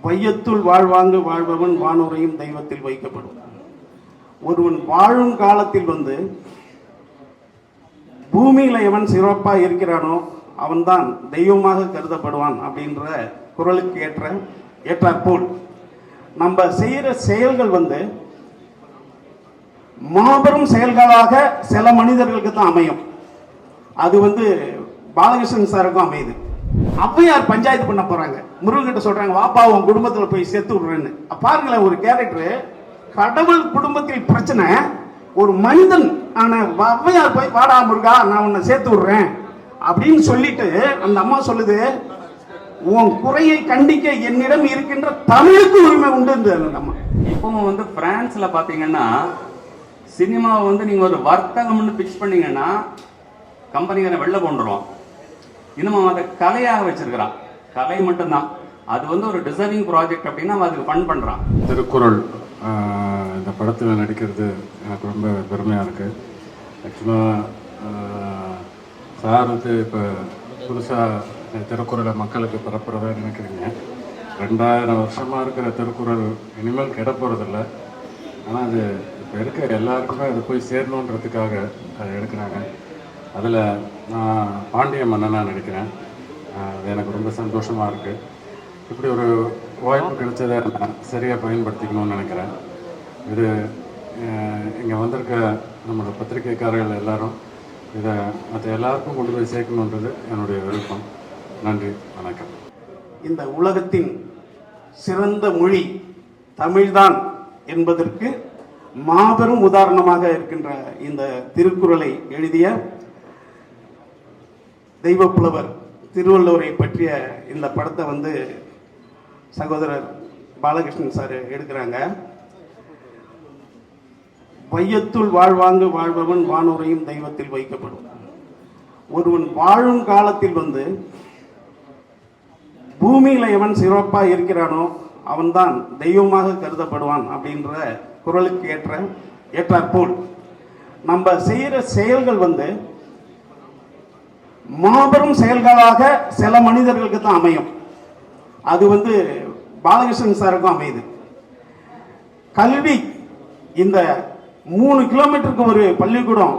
வையத்துள் வாழ்வாங்கு வாழ்பவன் வானுரையும் தெய்வத்தில் வைக்கப்படும். ஒருவன் வாழும் காலத்தில் பூமியில எவன் சிறப்பா இருக்கிறானோ அவன்தான் தெய்வமாக கருதப்படுவான் அப்படின்ற குரலுக்கு ஏற்றாற்போல் நம்ம செய்யற செயல்கள் மாபெரும் செயல்களாக சில மனிதர்களுக்கு தான் அமையும். அது பாலகிருஷ்ணன் சாருக்கும் அமையுது. ஔவையார் பஞ்சாயத்து பண்ண போறாங்க, முருகன்கிட்ட சொல்றாங்க, வாப்பா உன் குடும்பத்துல போய் சேர்த்து விடுறேன்னு. பாருங்களேன், ஒரு கேரக்டர் கடவுள் குடும்பத்தில் பிரச்சனை, ஒரு மனிதன் ஆன ஔவையார் போய் வாடா முருகா நான் உன்னை சேர்த்து விடுறேன் அப்படின்னு சொல்லிட்டு அந்த அம்மா சொல்லுது, உன் குறையை கண்டிக்க என்னிடம் இருக்கின்ற தமிழுக்கு உரிமை உண்டு. அந்த அம்மா இப்போ பிரான்ஸ்ல பாத்தீங்கன்னா சினிமாவை நீங்க ஒரு வர்த்தகம்னு பிக்ஸ் பண்ணீங்கன்னா கம்பெனிகளை வெளில கொண்டுருவோம். இன்னும் அதை கலையாக வச்சிருக்கிறான். கலை மட்டும்தான் அது ஒரு டிசர்விங் ப்ராஜெக்ட் அப்படின்னா அதுக்கு ஃபண்ட் பண்றான். திருக்குறள் இந்த படத்தில் நடிக்கிறது எனக்கு ரொம்ப பெருமையாக இருக்குது. ஆக்சுவலாக சார் இப்போ புதுசாக திருக்குறளை மக்களுக்கு பரப்புறதா நினைக்கிறீங்க. 2000 வருஷமாக இருக்கிற திருக்குறள் இனிமேல் கெட போகிறதில்ல. ஆனால் அது இப்போ இருக்க எல்லாருக்குமே அது போய் சேரணுன்றதுக்காக அதை எடுக்கிறாங்க. அதில் நான் பாண்டிய மன்னனாக நடிக்கிறேன். அது எனக்கு ரொம்ப சந்தோஷமாக இருக்குது. இப்படி ஒரு வாய்ப்பு கிடைச்சதை நான் சரியாக பயன்படுத்திக்கணும்னு நினைக்கிறேன். இது இங்கே வந்திருக்க நம்மளோட பத்திரிகைக்காரர்கள் எல்லாரும் இதை மற்ற எல்லாருக்கும் கொண்டு போய் சேர்க்கணுன்றது என்னுடைய விருப்பம். நன்றி, வணக்கம். இந்த உலகத்தின் சிறந்த மொழி தமிழ்தான் என்பதற்கு மாபெரும் உதாரணமாக இருக்கின்ற இந்த திருக்குறளை எழுதிய தெய்வப்புலவர் திருவள்ளுவரை பற்றிய இந்த படத்தை சகோதரர் பாலகிருஷ்ணன் சார் எடுக்கிறாங்க. வையத்துள் வாழ்வாங்கு வாழ்பவன் வானுரையும் தெய்வத்தில் வைக்கப்படும். ஒருவன் வாழும் காலத்தில் பூமியில எவன் சிறப்பா இருக்கிறானோ அவன்தான் தெய்வமாக கருதப்படுவான் அப்படின்ற குரலுக்கு ஏற்றாற்போல் நம்ம செய்யற செயல்கள் மாபெரும் செயல்களாக சில மனிதர்களுக்கு தான் அமையும். அது பாலகிருஷ்ணன் சாருக்கும் அமையுது. கல்வி, இந்த 3 கிலோமீட்டருக்கு ஒரு பள்ளிக்கூடம்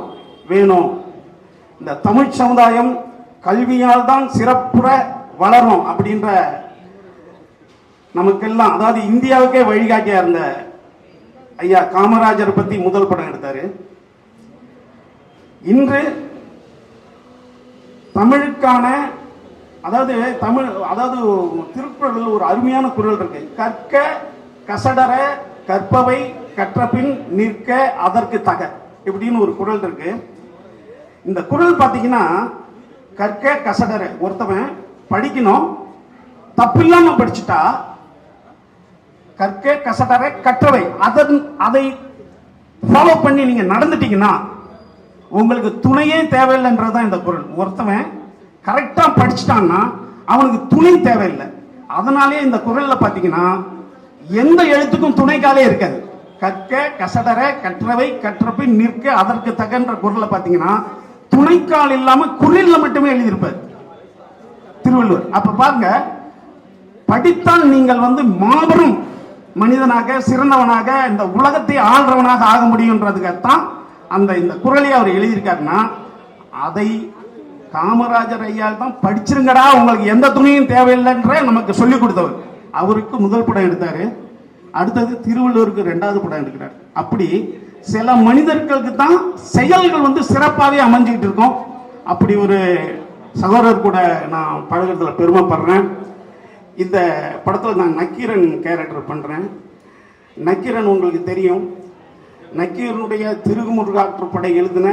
வேணும். இந்த தமிழ் சமுதாயம் கல்வியால் தான் சிறப்புற வளரும் அப்படின்ற நமக்கெல்லாம், அதாவது இந்தியாவுக்கே வழிகாட்டியா இருந்த ஐயா காமராஜர் பத்தி முதல் படம் எடுத்தாரு. இன்று தமிழுக்கான, அதாவது திருக்குறளில் ஒரு அருமையான குறள் இருக்கு. கற்க கசடர கற்பவை கற்றபின் நிற்க அதற்கு தக இப்படின்னு ஒரு குறள் இருக்கு. இந்த குறள் பார்த்தீங்கன்னா, கற்க கசடர, ஒருத்தவன் படிக்கணும், தப்பில்லாம படிச்சுட்டா, கற்க கசடர கற்றவை அதை ஃபாலோ பண்ணி நீங்க நடந்துட்டீங்கன்னா உங்களுக்கு துணையே தேவையில்லைன்றதுதான் இந்த குறள். ஒருத்தவன் கரெக்டா படிச்சுட்டான்னா அவனுக்கு துணை தேவையில்லை. அதனாலே இந்த குறள்ல பாத்தீங்கன்னா எந்த எழுத்துக்கும் துணைக்காலே இருக்காது. கற்க கசடர கற்றவை கற்றபின் நிற்க அதற்கு தகன்ற குறளை பாத்தீங்கன்னா துணைக்கால் இல்லாம குறள்ல மட்டுமே எழுதியிருப்பார் திருவள்ளுவர். அப்ப பாருங்க, படித்தால் நீங்கள் மாபெரும் மனிதனாக சிறந்தவனாக இந்த உலகத்தை ஆள்றவனாக ஆக முடியும்ன்றதுக்காகத்தான் இந்த குறளை அவர் எழுதியிருக்காருன்னா, அதை காமராஜர் ஐயால் தான் படிச்சிருங்கடா உங்களுக்கு எந்த துணையும் தேவையில்லைன்ற நமக்கு சொல்லிக் கொடுத்தவர். அவருக்கு முதல் படம் எடுத்தாரு, அடுத்தது திருவள்ளுவருக்கு 2வது படம் எடுக்கிறார். அப்படி சில மனிதர்களுக்கு தான் செயல்கள் சிறப்பாகவே அமைஞ்சுக்கிட்டு இருக்கும். அப்படி ஒரு சகோதரர் கூட நான் பழகிறதுல பெருமைப்படுறேன். இந்த படத்தில் நான் நக்கீரன் கேரக்டர் பண்ணுறேன். நக்கீரன் உங்களுக்கு தெரியும், நக்கீரனுடைய திருமுருகாற்று படை எழுதின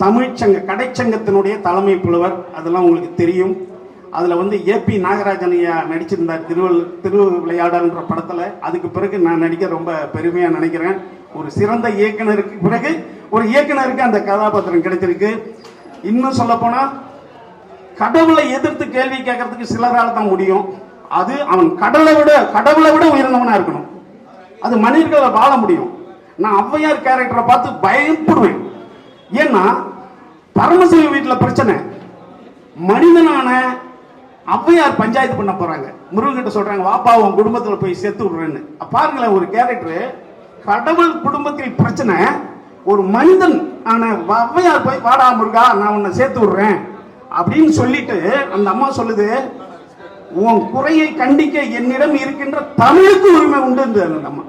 தமிழ்ச்சங்க கடைச்சங்கத்தினுடைய தலைமை புலவர், அதெல்லாம் உங்களுக்கு தெரியும். அதில் ஏபி நாகராஜன் ஐயா நடிச்சிருந்தார் திருவிளையாடல்ன்ற படத்தில். அதுக்கு பிறகு நான் நடிக்க ரொம்ப பெருமையாக நினைக்கிறேன். ஒரு சிறந்த இயக்குனருக்கு பிறகு ஒரு இயக்குனருக்கு அந்த கதாபாத்திரம் கிடைச்சிருக்கு. இன்னும் சொல்ல போனால் கடவுளை எதிர்த்து கேள்வி கேட்கறதுக்கு சிலரால் தான் முடியும். அது அவன் கடவுளை விட உயர்ந்தவனா இருக்கணும். அது மனிதர்களை வாழ முடியும். நான் ஔவையார் கேரக்டரை பார்த்து பயப்படுவேன். ஏன்னா பரமசிவ வீட்டில் பிரச்சனை, மனிதனான ஔவையார் பஞ்சாயத்து பண்ண போறாங்க. முருகன்கிட்ட சொல்றாங்க, வாப்பா உன் குடும்பத்துல போய் சேர்த்து விடுறேன்னு. பாருங்களேன், ஒரு கேரக்டர், கடவுள் குடும்பத்தில் பிரச்சனை, ஒரு மனிதன் ஆன ஔவையார் போய் வாடா முருகா நான் உன்னை சேர்த்து விடுறேன் அப்படின்னு சொல்லிட்டு அந்த அம்மா சொல்லுது, உன் குறையை கண்டிக்க என்னிடம் இருக்கின்ற தமிழுக்கு உரிமை உண்டு. அந்த அம்மா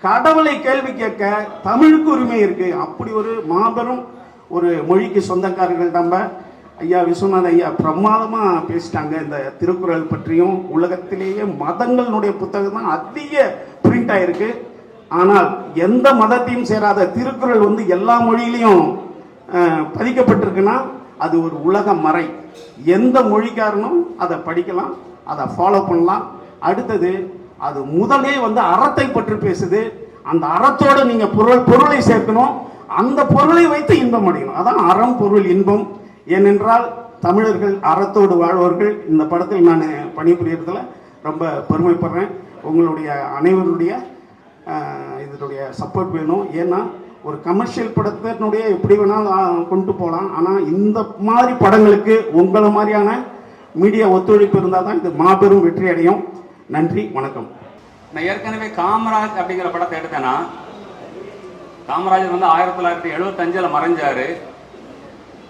கடவுளை கேள்வி கேட்க தமிழுக்கு உரிமை இருக்கு. அப்படி ஒரு மாபெரும் ஒரு மொழிக்கு சொந்தக்காரர்கள் நம்ம ஐயா விஸ்வநாத ஐயா பிரமாதமா பேசிட்டாங்க. இந்த திருக்குறள் பற்றியும் உலகத்திலேயே மதங்களுடைய புத்தகம் தான் அதிக பிரிண்ட் ஆயிருக்கு. ஆனால் எந்த மதத்தையும் சேராத திருக்குறள் வந்து எல்லா மொழியிலையும் பதிக்கப்பட்டிருக்குன்னா அது ஒரு உலக மறை. எந்த மொழிக்காரனும் அதை படிக்கலாம், அதை ஃபாலோ பண்ணலாம். அடுத்தது அது முதலே வந்து அறத்தை பற்றி பேசுது. அந்த அறத்தோட நீங்க பொருளை சேர்க்கணும், அந்த பொருளை வைத்து இன்பம் அடையணும். அதான் அறம் பொருள் இன்பம். ஏனென்றால் தமிழர்கள் அறத்தோடு வாழ்வர்கள். இந்த படத்தில் நான் பணிபுரியறதுல ரொம்ப பெருமைப்படுறேன். உங்களுடைய அனைவருடைய இதனுடைய சப்போர்ட் வேணும். ஏன்னா ஒரு கமர்ஷியல் படத்தினுடைய எப்படி வேணாலும் கொண்டு போகலாம், ஆனால் இந்த மாதிரி படங்களுக்கு உங்களை மாதிரியான மீடியா ஒத்துழைப்பு இருந்தால் தான் இது மாபெரும் வெற்றி அடையும். நன்றி, வணக்கம். நான் ஏற்கனவே காமராஜ் அப்படிங்கிற படத்தை எடுத்தேன்னா, காமராஜர் வந்து 1975 மறைஞ்சாரு.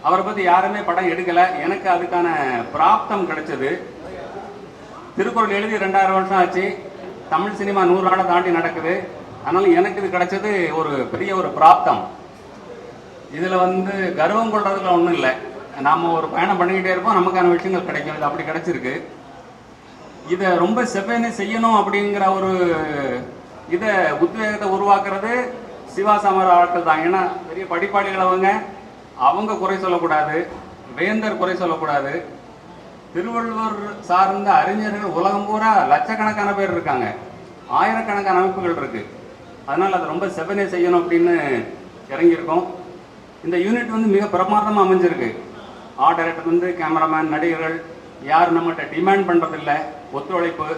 அவரை பத்தி யாருமே படம் எடுக்கல. எனக்கு அதுக்கான பிராப்தம் கிடைச்சது. திருக்குறள் எழுதி 2000 வருஷம் ஆச்சு. தமிழ் சினிமா 100 ஆண்டை தாண்டி நடக்குது. அதனால எனக்கு இது கிடைச்சது ஒரு பெரிய ஒரு பிராப்தம். இதுல வந்து கர்வம் கொள்றதுல ஒன்றும் இல்லை. நாம ஒரு பயணம் பண்ணிக்கிட்டே இருப்போம், நமக்கான விஷயங்கள் கிடைக்கும். இது அப்படி கிடைச்சிருக்கு. இதை ரொம்ப செவ்வனே செய்யணும் அப்படிங்கிற ஒரு இதை உத்வேகத்தை உருவாக்குறது சிவா சமர ஆட்கள் தான். ஏன்னா பெரிய படிப்பாளிகள் அவங்க குறை சொல்லக்கூடாது, வேந்தர் குறை சொல்லக்கூடாது. திருவள்ளுவர் சார்ந்த அறிஞர்கள் உலகம் பூரா லட்சக்கணக்கான பேர் இருக்காங்க, ஆயிரக்கணக்கான அமைப்புகள் இருக்கு. அதனால அதை ரொம்ப செவ்வனே செய்யணும் அப்படின்னு இறங்கியிருக்கோம். இந்த யூனிட் வந்து மிக பிரமாதமாக அமைஞ்சிருக்கு. ஆர்ட் டைரக்டர் வந்து கேமராமேன், நடிகர்கள் யாரும் நம்மகிட்ட டிமாண்ட் பண்றதில்லை, ஒத்துழைப்பு.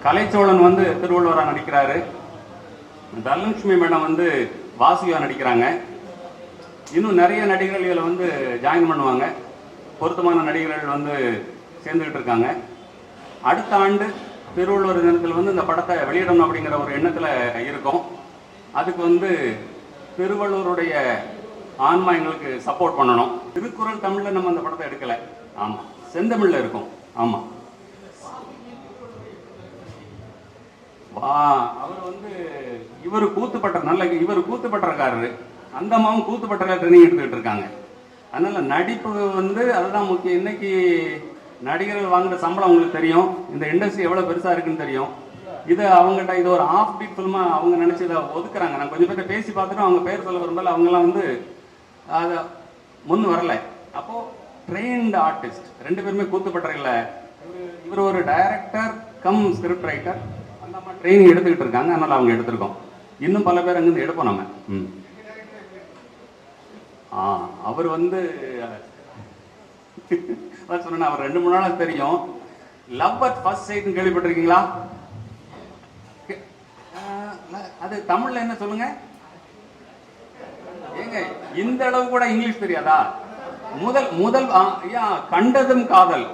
கலைச்சோழன் வந்து திருவள்ளுவராக நடிக்கிறாரு. தனலட்சுமி மேடம் வந்து வாசுகியா நடிக்கிறாங்க. இன்னும் நிறைய நடிகர்கள் இதில் வந்து ஜாயின் பண்ணுவாங்க. பொருத்தமான நடிகர்கள் வந்து சேர்ந்துக்கிட்டு இருக்காங்க. அடுத்த ஆண்டு திருவள்ளுவர் தினத்தில் வந்து இந்த படத்தை வெளியிடணும் அப்படிங்கிற ஒரு எண்ணத்தில் இருக்கும். அதுக்கு வந்து திருவள்ளுவருடைய ஆன்மா எங்களுக்கு சப்போர்ட் பண்ணணும். திருக்குறள் தமிழில் நம்ம அந்த படத்தை எடுக்கலை. ஆமாம், செந்தமிழில் இருக்கும். ஆமாம், அவர் வந்து இவர் கூத்துப்பட்டக்காரரு. அந்த அம்மாவும் கூத்துப்பட்டக்கார ட்ரைனிங் எடுத்துக்கிட்டு இருக்காங்க. அதனால நடிப்பு வந்து அதுதான் முக்கியம். இன்னைக்கு நடிகர்கள் வாங்குற சம்பளம் உங்களுக்கு தெரியும், இந்த இண்டஸ்ட்ரி எவ்வளோ பெருசாக இருக்குன்னு தெரியும். இது அவங்ககிட்ட இது ஒரு ஆஃப் பீட் ஃபில்மாக அவங்க நினச்சி இதை ஒதுக்குறாங்க. நான் கொஞ்சம் பேர்ட்ட பேசி பார்த்துட்டு அவங்க பேர் சொல்ல விரும்பல. அவங்கெல்லாம் வந்து அதை முன் வரலை. அப்போது ட்ரெயின்டு ஆர்டிஸ்ட் 2 பேருமே கூத்துப்பட்டறையில், இவர் ஒரு டைரக்டர் கம் ஸ்கிரிப்ட் ரைட்டர், அந்த மாதிரி ட்ரைனிங் எடுத்துக்கிட்டு இருக்காங்க. அதனால் அவங்க எடுத்திருக்கோம். இன்னும் பல பேர் அங்கேருந்து எடுப்போம் நம்ம. அவர் வந்து சொன்ன அவர் 2-3 நாளாக தெரியும். லவ் அட் ஃபர்ஸ்ட் சைட்னு கேள்விப்பட்டிருக்கீங்களா? அது தமிழ்ல என்ன சொல்லுங்க ஏங்க? இந்த அளவு கூட இங்கிலீஷ் தெரியாதா? முதல் ஐயா கண்டதும் காதல்.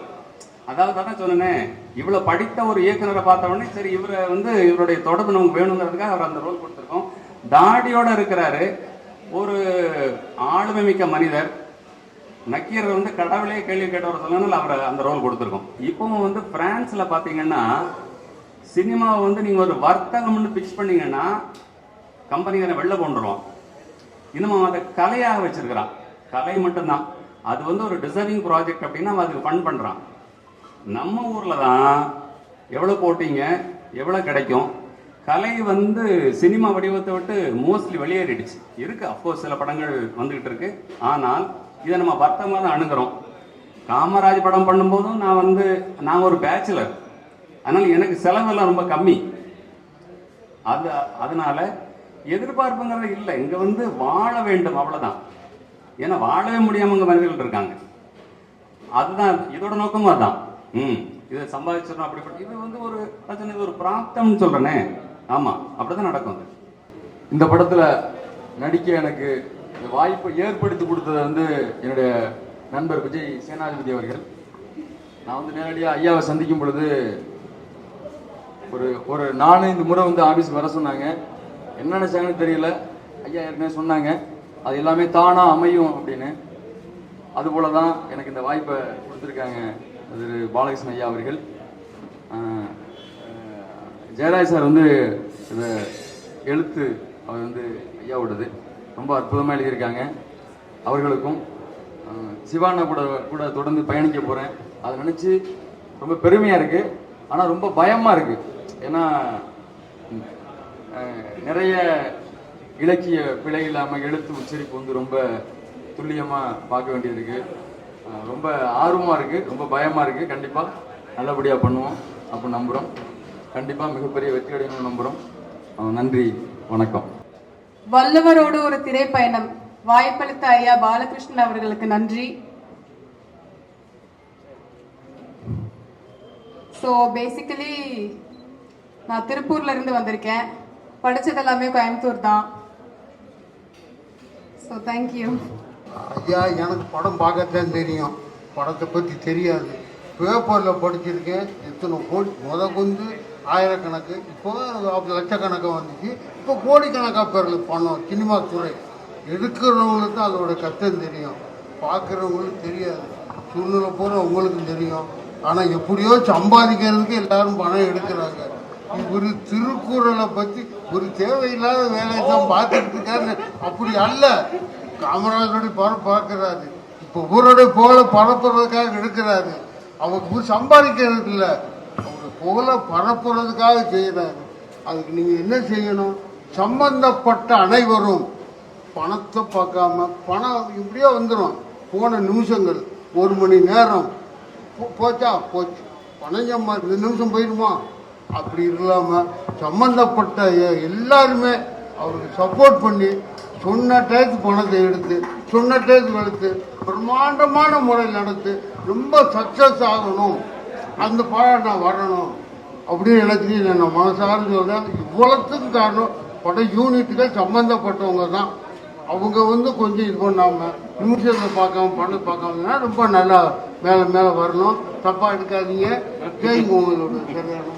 அதாவது தான் சொன்னேன், இவ்வளவு படித்த ஒரு இயக்குனரை பார்த்த உடனே சரி இவரை வந்து இவருடைய தொடர்பு நமக்கு வேணுங்கிறதுக்காக அவர் அந்த ரோல் கொடுத்துருக்கோம். தாடியோட இருக்கிறாரு, ஒரு ஆளுமை மிக்க மனிதர். நக்கீரர் வந்து கடவுளே கேள்வி கேட்டவர் சொல்லணும், அவர் அந்த ரோல் கொடுத்துருக்கோம். இப்பவும் வந்து பிரான்ஸ்ல பாத்தீங்கன்னா சினிமாவை வந்து நீங்க ஒரு வர்த்தகம்னு பிக்ஸ் பண்ணீங்கன்னா கம்பெனிக்கார வெளில கொண்டுருவோம். இன்னும் அதை கலையாக வச்சிருக்கிறான். கலை மட்டும்தான் அது வந்து ஒரு டிசர்விங் ப்ராஜெக்ட் அப்படின்னா அவன் அதுக்கு ஃபண்ட் பண்றான். நம்ம ஊர்ல தான் எவ்வளவு போட்டீங்க, எவ்வளவு கிடைக்கும். கலை வந்து சினிமா வடிவத்தை விட்டு மோஸ்ட்லி வெளியேறிடுச்சு. இருக்கு, அப்கோர்ஸ் சில படங்கள் வந்துகிட்டு இருக்கு. ஆனால் இதை நம்ம வர்த்தகமாக தான் அணுகிறோம். காமராஜ் படம் பண்ணும்போதும் நான் ஒரு பேச்சுலர், அதனால எனக்கு செலவெல்லாம் ரொம்ப கம்மி. அதனால எதிர்பார்ப்புங்கிறது இல்லை. இங்க வந்து வாழ வேண்டும், அவ்வளவுதான். ஏன்னா வாழவே முடியாம இங்க மனிதர்கள் இருக்காங்க. அதுதான் இதோட நோக்கமும் அதுதான். இதை சம்பாதிச்சிடணும் அப்படிப்பட்ட இது வந்து ஒரு பிரச்சனை, இது ஒரு பிராப்தம்னு சொல்றேனே. ஆமா, அப்படிதான் நடக்கும். இந்த படத்துல நடிக்க எனக்கு வாய்ப்பை ஏற்படுத்தி கொடுத்தது வந்து என்னுடைய நண்பர் விஜய் சேனாதிபதி அவர்கள். நான் வந்து நேரடியாக ஐயாவை சந்திக்கும் பொழுது ஒரு 4-5 முறை வந்து ஆஃபீஸ் வர சொன்னாங்க. என்ன நினைச்சாங்கன்னு தெரியல. ஐயா ஏற்கனவே சொன்னாங்க அது எல்லாமே தானா அமையும் அப்படின்னு. அதுபோல தான் எனக்கு இந்த வாய்ப்பை கொடுத்துருக்காங்க திரு பாலகிருஷ்ணன் ஐயா அவர்கள். ஜெயராஜ் சார் வந்து இதை எழுத்து அவர் வந்து ஐயாவோடது ரொம்ப அற்புதமாக எழுதியிருக்காங்க. அவர்களுக்கும் சிவானா கூட தொடர்ந்து பயணிக்க போகிறேன். அதை நினச்சி ரொம்ப பெருமையாக இருக்குது. ஆனால் ரொம்ப பயமாக இருக்குது. ஏன்னா நிறைய இலக்கிய பிழை இல்லாமல் எழுத்து உச்சரிப்பு வந்து ரொம்ப துல்லியமாக பார்க்க வேண்டியது இருக்குது. ரொம்ப ஆர்வமாக இருக்குது, ரொம்ப பயமாக இருக்குது. கண்டிப்பாக நல்லபடியாக பண்ணுவோம் அப்படின்னு நம்புகிறோம். கண்டிப்பாக மிகப்பெரிய வெற்றி அடையணும்னு நம்புகிறோம். நன்றி, வணக்கம். வல்லவரோடு ஒரு திரைப்பயணம் வாய்ப்பளித்த ஐயா பாலகிருஷ்ணன் அவர்களுக்கு நன்றி. ஸோ பேசிக்கலி நான் திருப்பூர்ல இருந்து வந்திருக்கேன். படிச்சது எல்லாமே கோயம்புத்தூர் தான். So thank you. ஐயா எனக்கு படம் பார்க்கத்தான் தெரியும், படத்தை பற்றி தெரியாது. பேப்பரில் படிச்சிருக்கேன். எத்தனை கோடி கொண்டு ஆயிரக்கணக்கு, இப்போ லட்சக்கணக்காக வந்துச்சு. இப்போ கோடிக்கணக்காக பேரில் பணம். சினிமா துறை எடுக்கிறவங்களுக்கு தான் அதோட கஷ்டம் தெரியும், பார்க்குறவங்களுக்கு தெரியாது. சூழ்நிலை பூரா உங்களுக்கும் தெரியும். ஆனால் எப்படியோ சம்பாதிக்கிறதுக்கு எல்லாரும் பணம் எடுக்கிறாங்க. ஒரு திருக்குறளை பற்றி ஒரு தேவையில்லாத வேலையை தான் பார்த்துட்டு இருக்காரு. அப்படி அல்ல, காமராஜருடைய பார்க்கிறாரு. இப்போ ஊருடைய புகழை பரப்புறதுக்காக எடுக்கிறாரு. அவங்க சம்பாதிக்கிறது இல்லை, அவங்க புகழை பரப்புறதுக்காக செய்கிறாரு. அதுக்கு நீங்கள் என்ன செய்யணும்? சம்பந்தப்பட்ட அனைவரும் பணத்தை பார்க்காம, பணம் இப்படியே வந்துடும். போன நிமிஷங்கள் 1 மணி நேரம் போச்சா போச்சு, பணம் சம்பாதி 2 நிமிஷம் போயிடுமா? அப்படி இல்லாமல் சம்பந்தப்பட்ட எல்லாருமே அவருக்கு சப்போர்ட் பண்ணி சொன்ன டயத்துக்கு பணத்தை எடுத்து சொன்ன டயத்துக்கு எடுத்து பிரம்மாண்டமான முறையில் நடத்து ரொம்ப சக்ஸஸ் ஆகணும். அந்த படம் நான் வரணும் அப்படின்னு நினைச்சி நான் மனசார சொல்கிறேன். இவ்வளோத்துக்கும் காரணம் பட யூனிட்டுகள் சம்மந்தப்பட்டவங்க தான். அவங்க வந்து கொஞ்சம் இது பண்ணாமல் நிமிஷத்தில் பார்க்காம பணத்தை பார்க்காமனா ரொம்ப நல்லா மேலே மேலே வரணும். தப்பாக எடுக்காதீங்க. செய்யுங்க உங்களோட சரியான